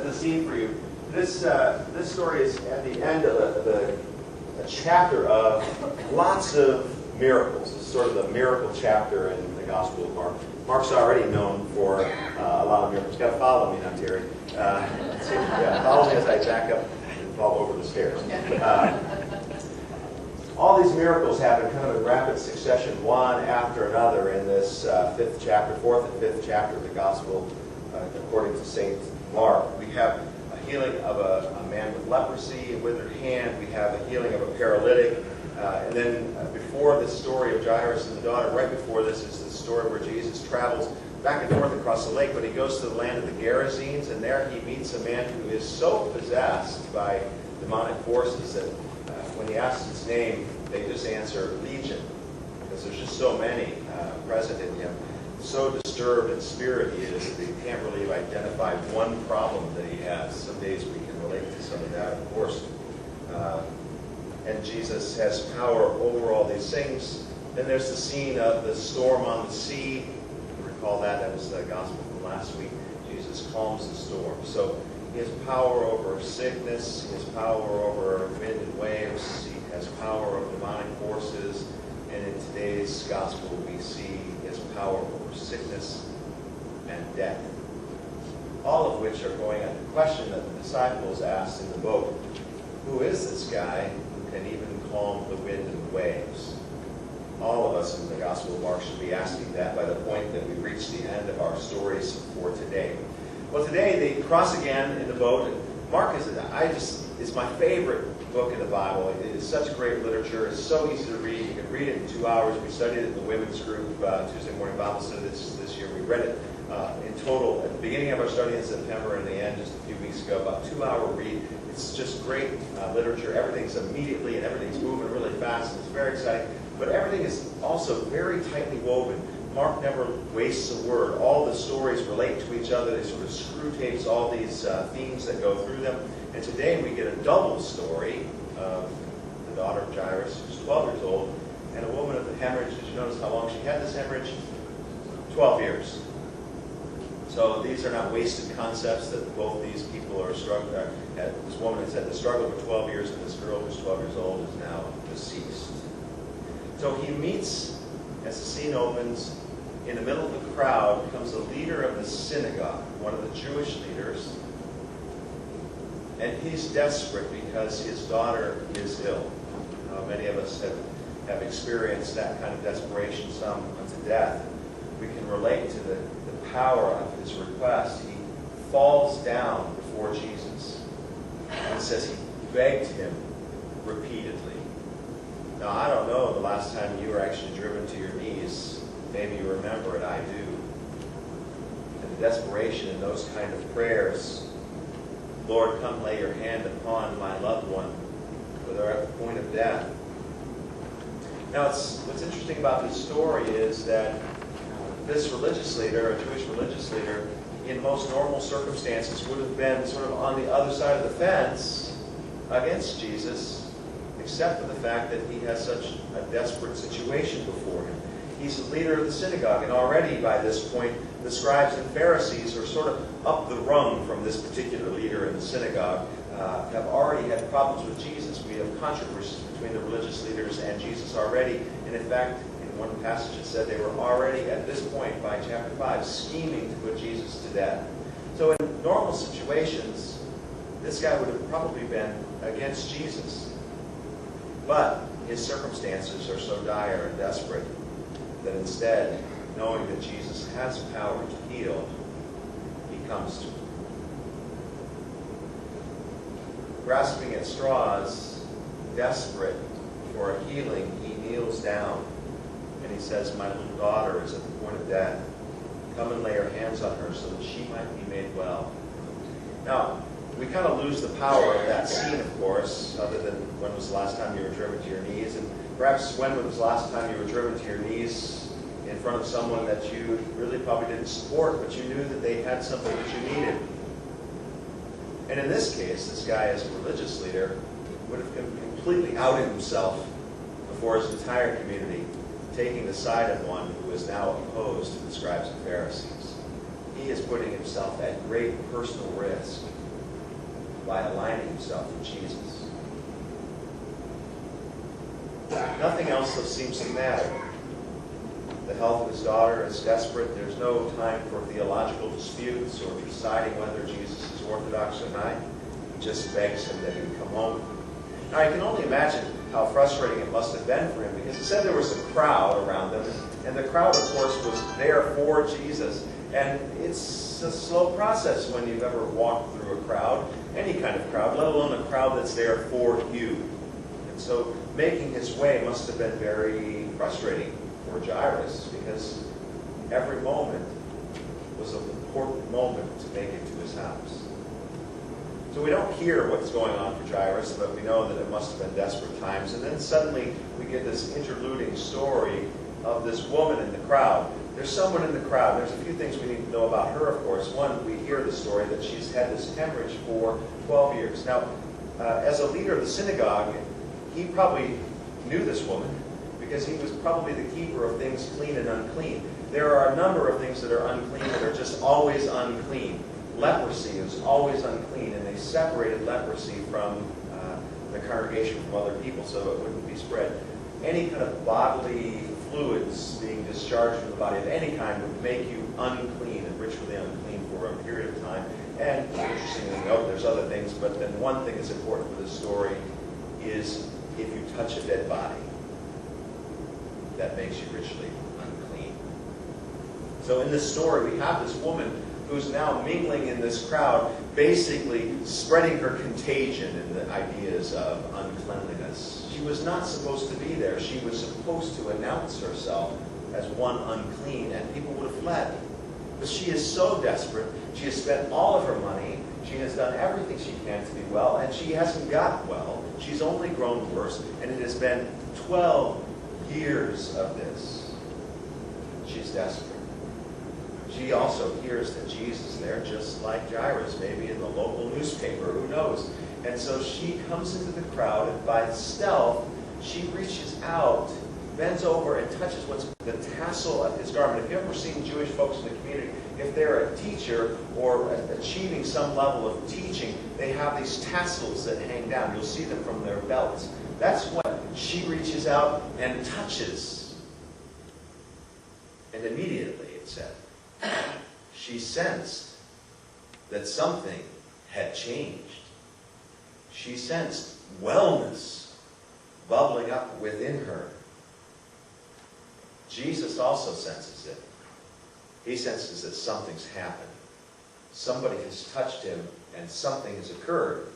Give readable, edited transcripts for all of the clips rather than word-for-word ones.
the scene for you. This story is at the end of a chapter of lots of miracles. It's sort of the miracle chapter in the Gospel of Mark. Mark's already known for a lot of miracles. You've got to follow me now, Terry. Follow me as I back up and fall over the stairs. All these miracles happen kind of in rapid succession, one after another, in this fourth and fifth chapter of the Gospel, according to St. Mark. We have a healing of a man with leprosy, a withered hand. We have a healing of a paralytic. And then before this story of Jairus and the daughter, right before this is the story where Jesus travels back and forth across the lake, but he goes to the land of the Gerasenes, and there he meets a man who is so possessed by demonic forces that when he asks his name, they just answer Legion, because there's just so many present in him. So disturbed in spirit he is that he can't really identify one problem that he has. Some days we can relate to some of that, of course. And Jesus has power over all these things. Then there's the scene of the storm on the sea. You recall that? That was the gospel from last week. Jesus calms the storm. So he has power over sickness. He has power over wind and waves. He has power over demonic forces. And in today's gospel, we see he has power over sickness and death. All of which are going at the question that the disciples asked in the boat. Who is this guy who can even calm the wind and the waves? All of us in the Gospel of Mark should be asking that by the point that we've reached the end of our stories for today. Well, today they cross again in the boat. Mark is my favorite book in the Bible. It is such great literature. It's so easy to read. You can read it in 2 hours. We studied it in the women's group Tuesday morning Bible study this year. We read it in total at the beginning of our study in September and the end just a few weeks ago. About 2-hour read. It's just great literature. Everything's immediately and everything's moving really fast. And it's very exciting. But everything is also very tightly woven. Mark never wastes a word. All the stories relate to each other. They sort of screw tapes all these themes that go through them. And today we get a double story of the daughter of Jairus, who's 12 years old, and a woman of the hemorrhage. Did you notice how long she had this hemorrhage? 12 years. So these are not wasted concepts that both these people are struggling. This woman has had to struggle for 12 years, and this girl who's 12 years old is now deceased. So he meets, as the scene opens, in the middle of the crowd becomes the leader of the synagogue, one of the Jewish leaders. And he's desperate because his daughter is ill. Many of us have experienced that kind of desperation, some unto death. We can relate to the power of his request. He falls down before Jesus and says he begged him repeatedly. Now, I don't know the last time you were actually driven to your knees. Maybe you remember it, I do. And the desperation in those kind of prayers, Lord, come lay your hand upon my loved one, for they're at the point of death. Now, what's interesting about this story is that this religious leader, a Jewish religious leader, in most normal circumstances would have been sort of on the other side of the fence against Jesus, except for the fact that he has such a desperate situation before him. He's the leader of the synagogue, and already by this point, the scribes and Pharisees are sort of up the rung from this particular leader in the synagogue, have already had problems with Jesus. We have controversies between the religious leaders and Jesus already, and in fact, in one passage it said they were already at this point, by chapter 5, scheming to put Jesus to death. So in normal situations, this guy would have probably been against Jesus. But his circumstances are so dire and desperate that instead, knowing that Jesus has power to heal, he comes to him. Grasping at straws, desperate for a healing, he kneels down and he says, my little daughter is at the point of death. Come and lay your hands on her so that she might be made well. Now, we kind of lose the power of that scene, of course, other than when was the last time you were driven to your knees, and perhaps when was the last time you were driven to your knees in front of someone that you really probably didn't support, but you knew that they had something that you needed. And in this case, this guy as a religious leader would have completely outed himself before his entire community, taking the side of one who is now opposed to the scribes and Pharisees. He is putting himself at great personal risk by aligning himself with Jesus. Nothing else seems to matter. The health of his daughter is desperate. There's no time for theological disputes or deciding whether Jesus is Orthodox or not. He just begs him that he would come home. Now, I can only imagine how frustrating it must have been for him, because it said there was a crowd around them, and the crowd, of course, was there for Jesus. And it's a slow process when you've ever walked through a crowd, any kind of crowd, let alone a crowd that's there for you. And so making his way must have been very frustrating for Jairus, because every moment was an important moment to make it to his house. So we don't hear what's going on for Jairus, but we know that it must have been desperate times. And then suddenly we get this interluding story of this woman in the crowd. There's someone in the crowd. There's a few things we need to know about her, of course. One, we hear the story that she's had this hemorrhage for 12 years. Now, as a leader of the synagogue, he probably knew this woman, because he was probably the keeper of things clean and unclean. There are a number of things that are unclean that are just always unclean. Leprosy is always unclean, and they separated leprosy from the congregation from other people so it wouldn't be spread. Any kind of bodily fluids being discharged from the body of any kind would make you unclean and ritually unclean for a period of time. And interestingly enough, there's other things, but then one thing that's important for this story is if you touch a dead body, that makes you ritually unclean. So in this story, we have this woman who's now mingling in this crowd, basically spreading her contagion in the ideas of uncleanliness. She was not supposed to be there. She was supposed to announce herself as one unclean, and people would have fled. But she is so desperate. She has spent all of her money. She has done everything she can to be well, and she hasn't got well. She's only grown worse, and it has been 12 years of this. She's desperate. She also hears that Jesus is there, just like Jairus, maybe in the local newspaper, who knows. And so she comes into the crowd, and by stealth, she reaches out, bends over, and touches what's the tassel of his garment. If you've ever seen Jewish folks in the community, if they're a teacher or achieving some level of teaching, they have these tassels that hang down. You'll see them from their belts. That's what she reaches out and touches. And immediately, it said, she sensed that something had changed. She sensed wellness bubbling up within her. Jesus also senses it. He senses that something's happened. Somebody has touched him and something has occurred.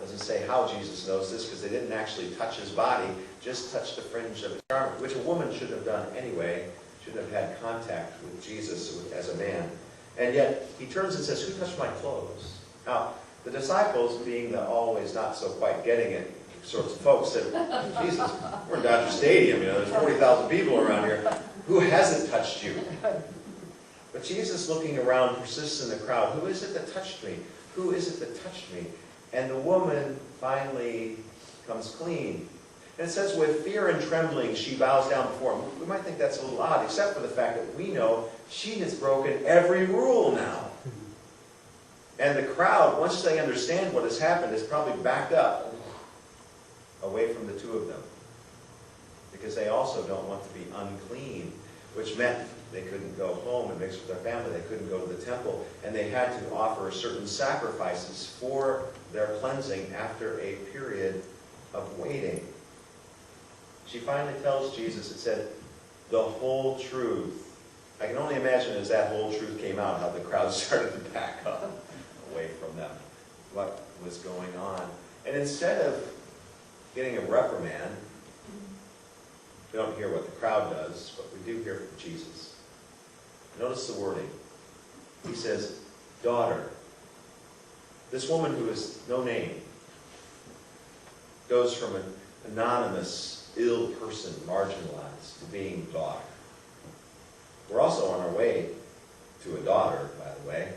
Doesn't say how Jesus knows this, because they didn't actually touch his body, just touched the fringe of his garment, which a woman should have done anyway. Should have had contact with Jesus as a man. And yet, he turns and says, "Who touched my clothes?" Now, the disciples, being the always not so quite getting it sorts of folks, said, "Jesus, we're in Dodger Stadium, there's 40,000 people around here. Who hasn't touched you?" But Jesus, looking around, persists in the crowd. "Who is it that touched me? Who is it that touched me?" And the woman finally comes clean. And it says, with fear and trembling, she bows down before him. We might think that's a little odd, except for the fact that we know she has broken every rule now. And the crowd, once they understand what has happened, is probably backed up away from the two of them. Because they also don't want to be unclean, which meant they couldn't go home and mix with their family. They couldn't go to the temple. And they had to offer certain sacrifices for their cleansing after a period of waiting. She finally tells Jesus, it said, the whole truth. I can only imagine as that whole truth came out, how the crowd started to back up away from them. What was going on? And instead of getting a reprimand, we don't hear what the crowd does, but we do hear from Jesus. Notice the wording. He says, daughter. This woman who has no name goes from an anonymous, ill person, marginalized, to being daughter. We're also on our way to a daughter, by the way.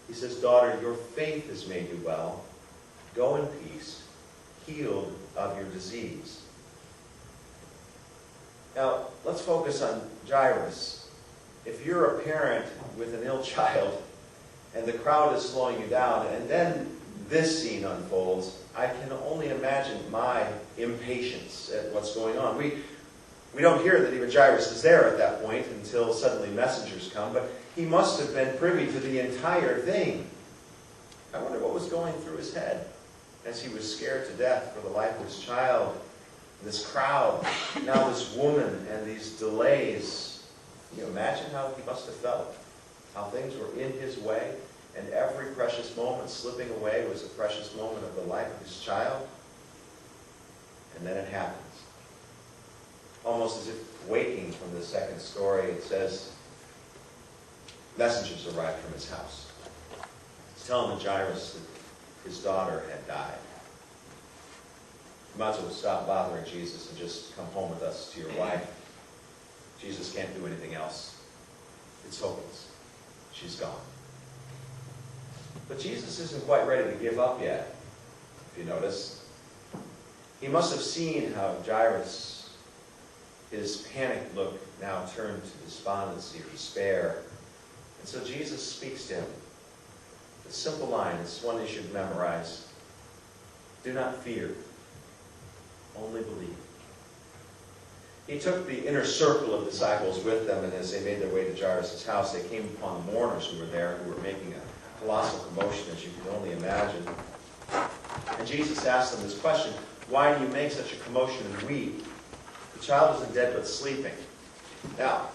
He says, daughter, your faith has made you well. Go in peace, healed of your disease. Now, let's focus on Jairus. If you're a parent with an ill child, and the crowd is slowing you down, and then this scene unfolds, I can only imagine my impatience at what's going on. We don't hear that even Jairus is there at that point until suddenly messengers come, but he must have been privy to the entire thing. I wonder what was going through his head as he was scared to death for the life of his child, this crowd, now this woman, and these delays. Can you imagine how he must have felt? How things were in his way, and every precious moment slipping away was a precious moment of the life of his child. And then it happens. Almost as if waking from the second story, it says, messengers arrived from his house. He's telling Jairus that his daughter had died. You might as well stop bothering Jesus and just come home with us to your wife. Jesus can't do anything else. It's hopeless. She's gone. But Jesus isn't quite ready to give up yet, if you notice. He must have seen how Jairus, his panicked look now turned to despondency or despair. And so Jesus speaks to him. The simple line, it's one you should memorize. Do not fear, only believe. He took the inner circle of disciples with them, and as they made their way to Jairus' house, they came upon the mourners who were there, who were making a colossal commotion, as you can only imagine. And Jesus asked them this question, why do you make such a commotion and weep? The child isn't dead, but sleeping. Now,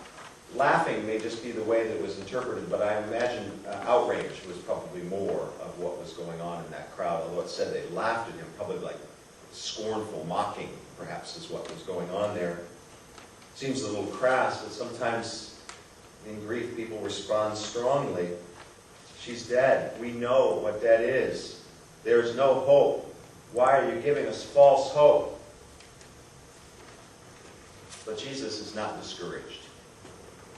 laughing may just be the way that it was interpreted, but I imagine outrage was probably more of what was going on in that crowd, although it said they laughed at him, probably like scornful, mocking, perhaps, is what was going on there. Seems a little crass, but sometimes in grief people respond strongly. She's dead. We know what dead is. There's no hope. Why are you giving us false hope? But Jesus is not discouraged,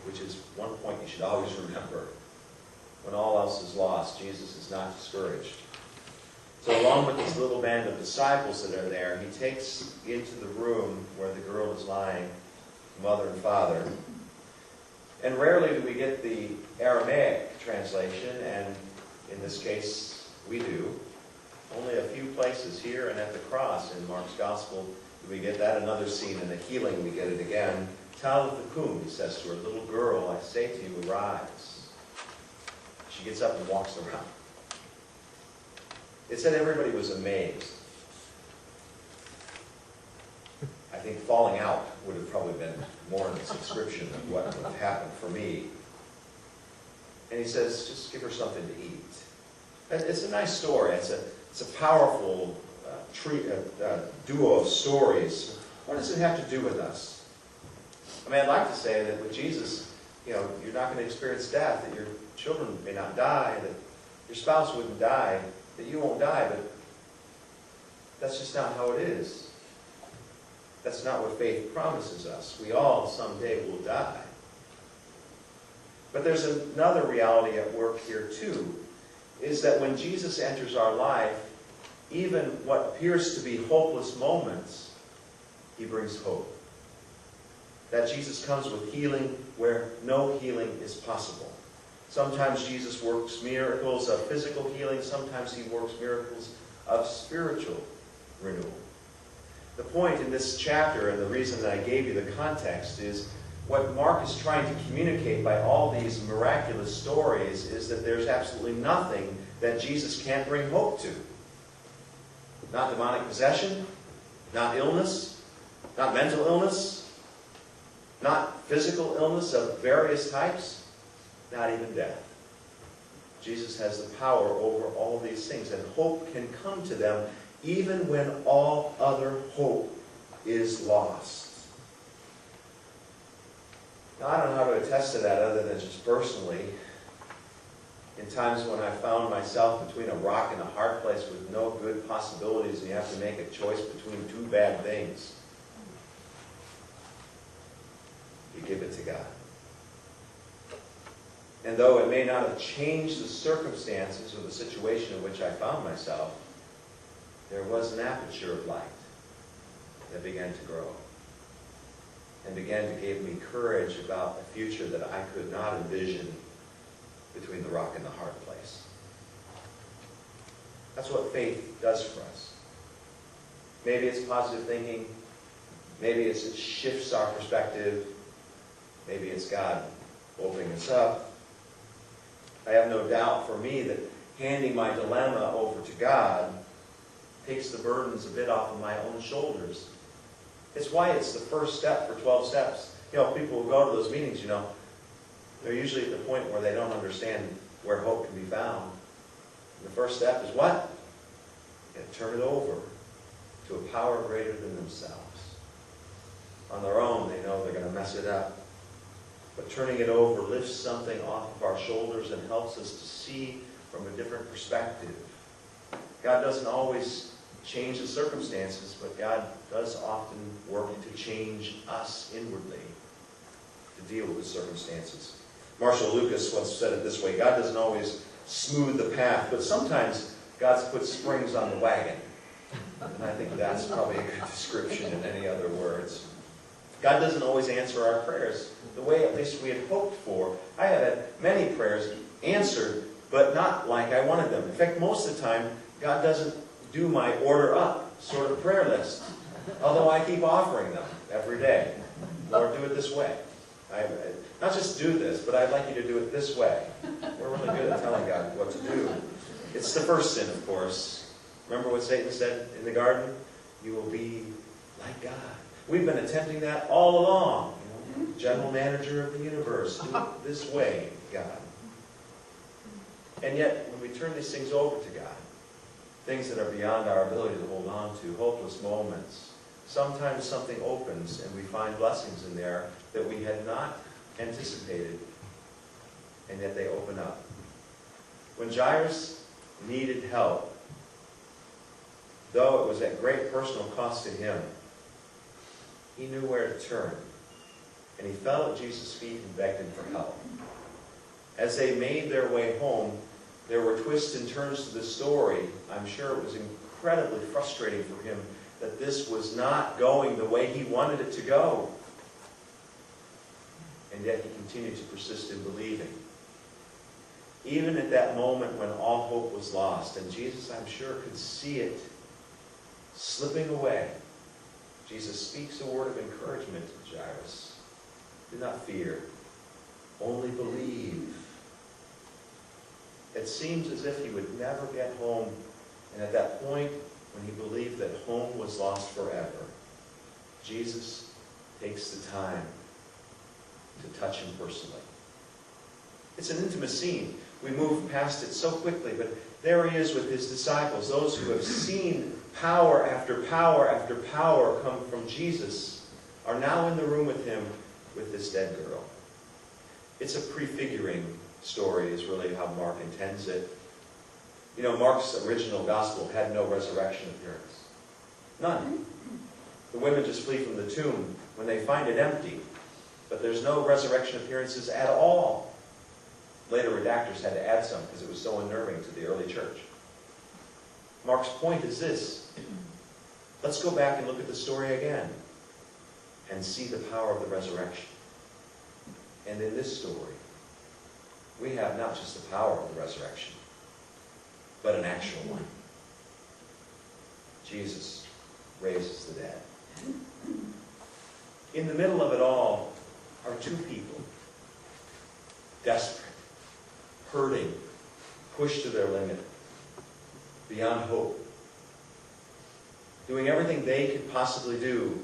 which is one point you should always remember. When all else is lost, Jesus is not discouraged. So along with this little band of disciples that are there, he takes into the room where the girl is lying, mother and father. And rarely do we get the Aramaic translation, and in this case, we do. Only a few places here and at the cross in Mark's Gospel do we get that. Another scene in the healing, we get it again. Talitha kum, he says to her, little girl, I say to you, arise. She gets up and walks around. It said everybody was amazed. I think falling out would have probably been more in the subscription of what would have happened for me. And he says, just give her something to eat. It's a nice story. It's a powerful duo of stories. What does it have to do with us? I mean, I'd like to say that with Jesus, you're not going to experience death, that your children may not die, that your spouse wouldn't die, that you won't die, but that's just not how it is. That's not what faith promises us. We all someday will die. But there's another reality at work here too, is that when Jesus enters our life, even what appears to be hopeless moments, he brings hope. That Jesus comes with healing where no healing is possible. Sometimes Jesus works miracles of physical healing. Sometimes he works miracles of spiritual renewal. The point in this chapter, and the reason that I gave you the context, is what Mark is trying to communicate by all these miraculous stories is that there's absolutely nothing that Jesus can't bring hope to. Not demonic possession, not illness, not mental illness, not physical illness of various types, not even death. Jesus has the power over all these things, and hope can come to them even when all other hope is lost. Now, I don't know how to attest to that other than just personally. In times when I found myself between a rock and a hard place with no good possibilities, and you have to make a choice between two bad things, you give it to God. And though it may not have changed the circumstances or the situation in which I found myself, there was an aperture of light that began to grow and began to give me courage about a future that I could not envision between the rock and the hard place. That's what faith does for us. Maybe it's positive thinking. Maybe it shifts our perspective. Maybe it's God opening us up. I have no doubt for me that handing my dilemma over to God takes the burdens a bit off of my own shoulders. It's why it's the first step for 12 steps. People who go to those meetings, they're usually at the point where they don't understand where hope can be found. And the first step is what? Turn it over to a power greater than themselves. On their own, they know they're going to mess it up. But turning it over lifts something off of our shoulders and helps us to see from a different perspective. God doesn't always change the circumstances, but God does often work to change us inwardly to deal with the circumstances. Marshall Lucas once said it this way: God doesn't always smooth the path, but sometimes God's put springs on the wagon. And I think that's probably a good description in any other words. God doesn't always answer our prayers the way at least we had hoped for. I have had many prayers answered, but not like I wanted them. In fact, most of the time, God doesn't do my order up sort of prayer list, although I keep offering them every day. Lord, do it this way. Not just do this, but I'd like you to do it this way. We're really good at telling God what to do. It's the first sin, of course. Remember what Satan said in the garden? You will be like God. We've been attempting that all along. General manager of the universe, do it this way, God. And yet, when we turn these things over to God, things that are beyond our ability to hold on to, hopeless moments, sometimes something opens and we find blessings in there that we had not anticipated, and yet they open up. When Jairus needed help, though it was at great personal cost to him, he knew where to turn. And he fell at Jesus' feet and begged him for help. As they made their way home, there were twists and turns to the story. I'm sure it was incredibly frustrating for him that this was not going the way he wanted it to go. And yet he continued to persist in believing. Even at that moment when all hope was lost, and Jesus, I'm sure, could see it slipping away, Jesus speaks a word of encouragement to Jairus. Do not fear, only believe. It seems as if he would never get home, and at that point, when he believed that home was lost forever, Jesus takes the time to touch him personally. It's an intimate scene. We move past it so quickly, but there he is with his disciples, those who have seen power after power after power come from Jesus, are now in the room with him with this dead girl. It's a prefiguring story is really how Mark intends it. Mark's original gospel had no resurrection appearance. None. The women just flee from the tomb when they find it empty. But there's no resurrection appearances at all. Later redactors had to add some because it was so unnerving to the early church. Mark's point is this. Let's go back and look at the story again and see the power of the resurrection. And in this story, we have not just the power of the resurrection, but an actual one. Jesus raises the dead. In the middle of it all are two people, desperate, hurting, pushed to their limit, beyond hope, doing everything they could possibly do,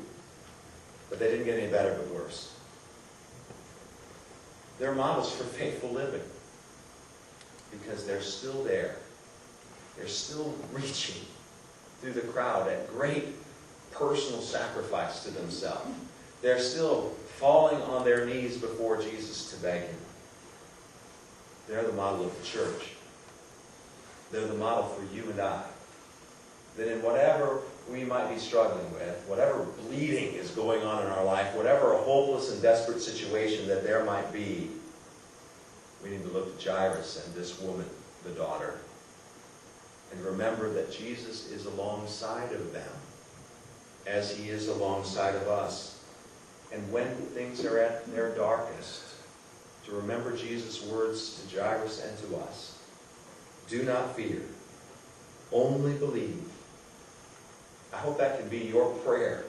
but they didn't get any better but worse. They're models for faithful living because they're still there. They're still reaching through the crowd at great personal sacrifice to themselves. They're still falling on their knees before Jesus to beg him. They're the model of the church. They're the model for you and I. That in whatever we might be struggling with, whatever bleeding is going on in our life, whatever a hopeless and desperate situation that there might be, we need to look at Jairus and this woman, the daughter, and remember that Jesus is alongside of them as he is alongside of us. And when things are at their darkest, to remember Jesus' words to Jairus and to us. Do not fear, Only believe. I hope that can be your prayer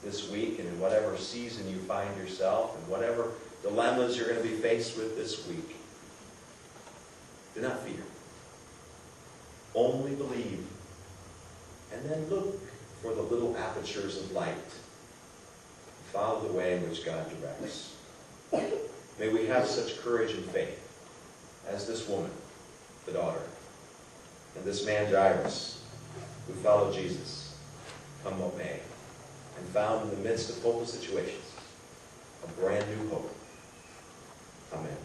this week and in whatever season you find yourself and whatever dilemmas you're going to be faced with this week. Do not fear. Only believe. And then look for the little apertures of light. Follow the way in which God directs. May we have such courage and faith as this woman, the daughter, and this man Jairus, who followed Jesus, come what may, and found in the midst of hopeless situations a brand new hope. Amen.